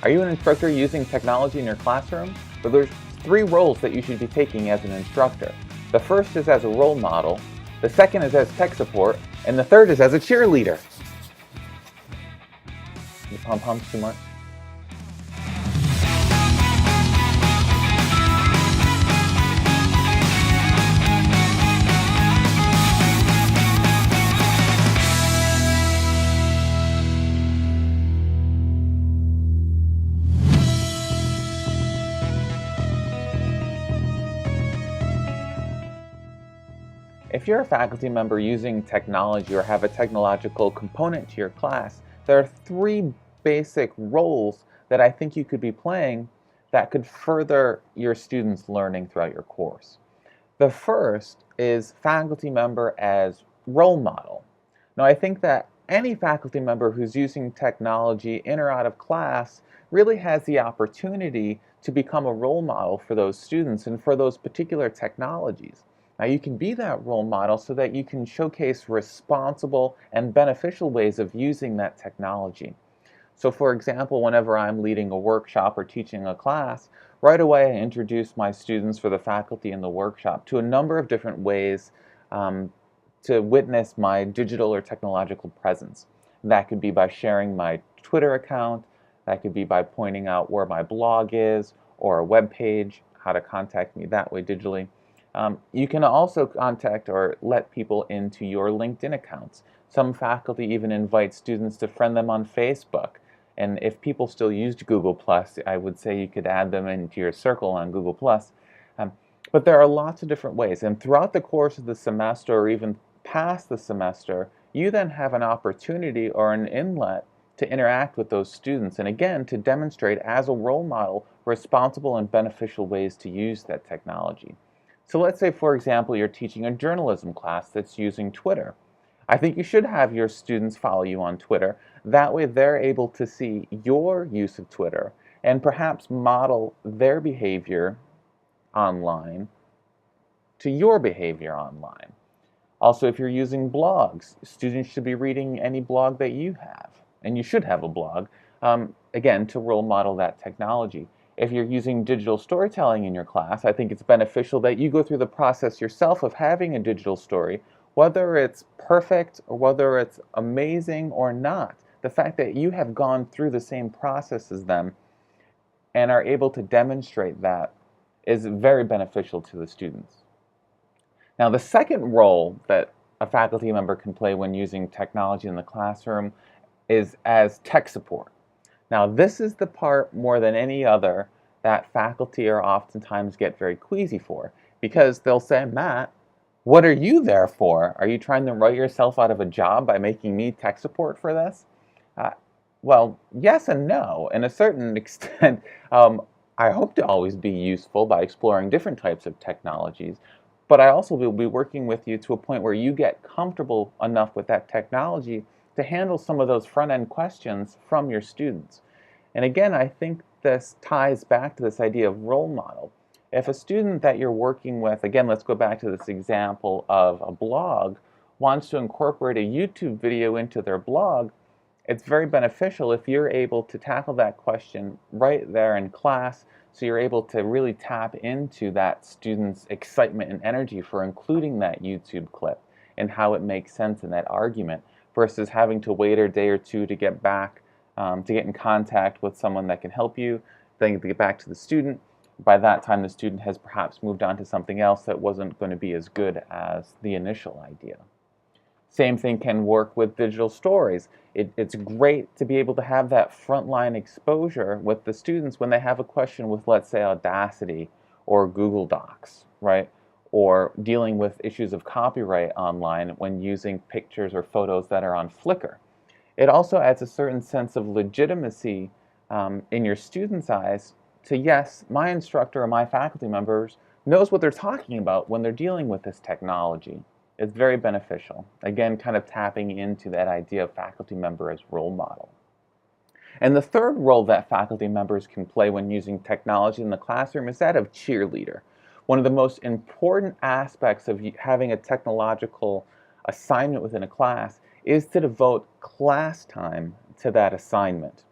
Are you an instructor using technology in your classroom? Well, there's three roles that you should be taking as an instructor. The first is as a role model, the second is as tech support, and the third is as a cheerleader. The pom-poms too much? If you're a faculty member using technology or have a technological component to your class, there are three basic roles that I think you could be playing that could further your students' learning throughout your course. The first is faculty member as role model. Now, I think that any faculty member who's using technology in or out of class really has the opportunity to become a role model for those students and for those particular technologies. Now, you can be that role model so that you can showcase responsible and beneficial ways of using that technology. So for example, whenever I'm leading a workshop or teaching a class, right away I introduce my students for the faculty in the workshop to a number of different ways to witness my digital or technological presence. That could be by sharing my Twitter account, that could be by pointing out where my blog is, or a web page, how to contact me that way digitally. You can also contact or let people into your LinkedIn accounts. Some faculty even invite students to friend them on Facebook. And if people still used Google+, I would say you could add them into your circle on Google+. But there are lots of different ways. And throughout the course of the semester or even past the semester, you then have an opportunity or an inlet to interact with those students. And again, to demonstrate as a role model responsible and beneficial ways to use that technology. So let's say, for example, you're teaching a journalism class that's using Twitter. I think you should have your students follow you on Twitter. That way they're able to see your use of Twitter and perhaps model their behavior online to your behavior online. Also, if you're using blogs, students should be reading any blog that you have. And you should have a blog, again, to role model that technology. If you're using digital storytelling in your class, I think it's beneficial that you go through the process yourself of having a digital story, whether it's perfect or whether it's amazing or not. The fact that you have gone through the same process as them and are able to demonstrate that is very beneficial to the students. Now, the second role that a faculty member can play when using technology in the classroom is as tech support. Now, this is the part more than any other that faculty are oftentimes get very queasy for, because they'll say, Matt, what are you there for? Are you trying to write yourself out of a job by making me tech support for this? Well, yes and no. In a certain extent, I hope to always be useful by exploring different types of technologies, but I also will be working with you to a point where you get comfortable enough with that technology to handle some of those front-end questions from your students. And again, I think this ties back to this idea of role model. If a student that you're working with, again, let's go back to this example of a blog, wants to incorporate a YouTube video into their blog, it's very beneficial if you're able to tackle that question right there in class, so you're able to really tap into that student's excitement and energy for including that YouTube clip and how it makes sense in that argument, versus having to wait a day or two to get back, to get in contact with someone that can help you, then to get back to the student. By that time, the student has perhaps moved on to something else that wasn't going to be as good as the initial idea. Same thing can work with digital stories. It's great to be able to have that frontline exposure with the students when they have a question with, let's say, Audacity or Google Docs, right? Or dealing with issues of copyright online when using pictures or photos that are on Flickr. It also adds a certain sense of legitimacy in your students' eyes to, yes, my instructor or my faculty members knows what they're talking about when they're dealing with this technology. It's very beneficial. Again, kind of tapping into that idea of faculty member as role model. And the third role that faculty members can play when using technology in the classroom is that of cheerleader. One of the most important aspects of having a technological assignment within a class is to devote class time to that assignment.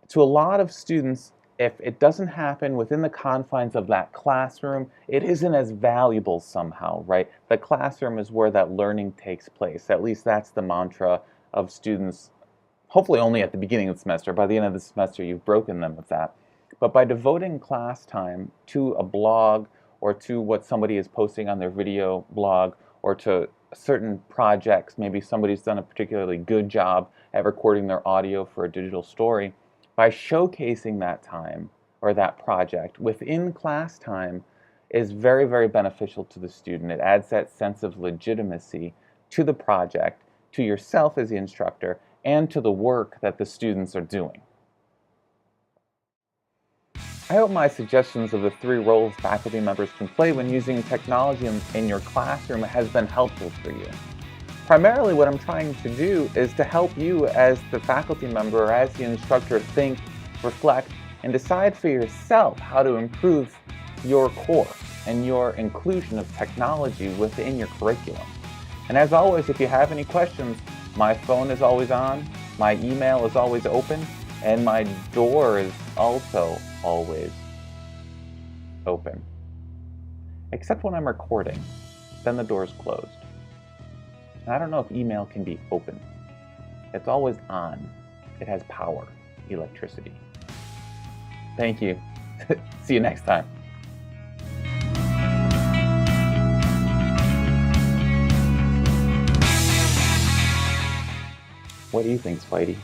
To a lot of students, if it doesn't happen within the confines of that classroom, it isn't as valuable somehow, right? The classroom is where that learning takes place. At least that's the mantra of students, hopefully only at the beginning of the semester. By the end of the semester, you've broken them of that. But by devoting class time to a blog or to what somebody is posting on their video blog or to certain projects, maybe somebody's done a particularly good job at recording their audio for a digital story, by showcasing that time or that project within class time is very, very beneficial to the student. It adds that sense of legitimacy to the project, to yourself as the instructor, and to the work that the students are doing. I hope my suggestions of the 3 roles faculty members can play when using technology in your classroom has been helpful for you. Primarily what I'm trying to do is to help you as the faculty member or as the instructor think, reflect, and decide for yourself how to improve your course and your inclusion of technology within your curriculum. And as always, if you have any questions, my phone is always on, my email is always open, and my door is also always open. Except when I'm recording, then the door is closed. And I don't know if email can be open. It's always on. It has power, electricity. Thank you. See you next time. What do you think, Spidey?